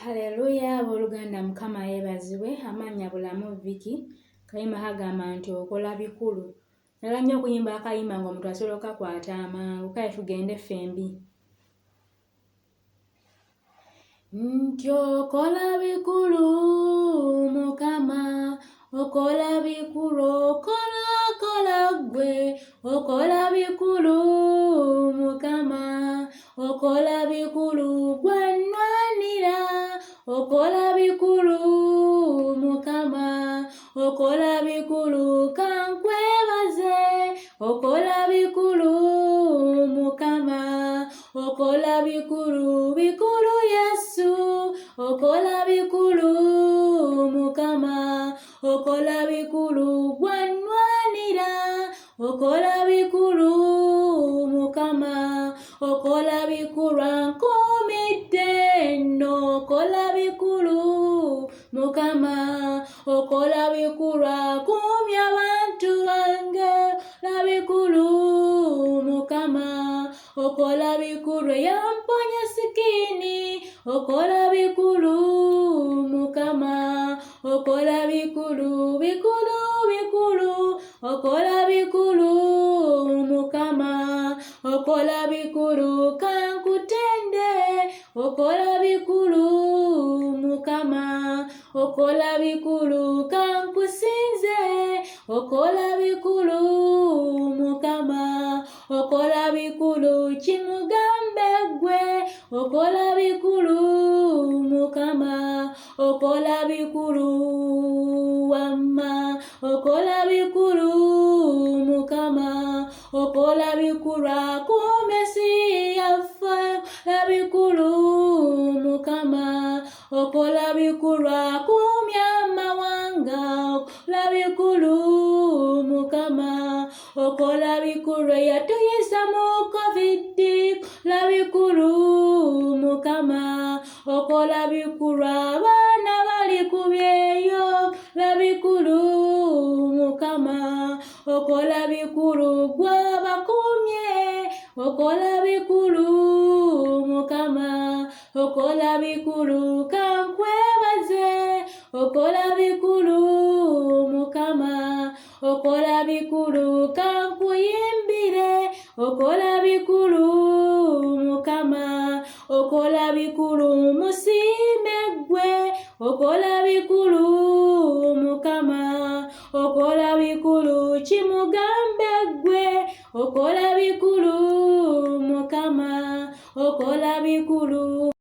Haleluya abooluganda Mukama yeebazibwe. Amannya bulamu Vicky. Kayimba kagamba nti okola bikulu. Nala nnyo okuyimba akayimba ng'omuntu asobola okakwata amangu. Kale tugende ffembi. Nti okola bikulu Mukama, okola bikulu, okola ggwe, okola bikulu Mukama, okola bikulu gwannwanira, okola bikulu Mukama, okola bikulu kankwebaze, okola bikulu Mukama, okola bikulu bikulu Yesu, okola bikulu Mukama, okola bikulu gwannwanira, okola bikulu Mukama, okola bikulu ankumidde nno, okola bikulu Mukama, okola bikulu akumye abantu bange, okola bikulu Mukama, okola bikulu yamponya sikini, okola bikulu Mukama, okola bikulu bikulu bikulu, okola bikulu Mukama, okola bikulu kankutende, okola bikulu Mukama, okola bikulu kankusinze, okola bikulu Mukama, okola bikulu kimugambe ggwe, okola bikulu Mukama, okola bikulu wamma, okola bikulu Mukama, okola bikulu akumye ensi yaffe, okola bikulu Mukama, okola bikulu akumye amawanga, okola bikulu Mukama, okola bikulu eyatuyiza mu COVID, okola bikulu Mukama, okola bikulu abaana bali ku byeyo, okola bikulu Mukama, okola bikulu gwabakumye, okola bikulu Mukama, okola bikulu kankwebaze, okola bikulu Mukama, okola bikulu kankuyimbire, okola bikulu Mukama, okola bikulu musiime ggwe, okola bikulu Mukama, okola bikulu kimugambe ggwe, okola bikulu Mukama, okola bikulu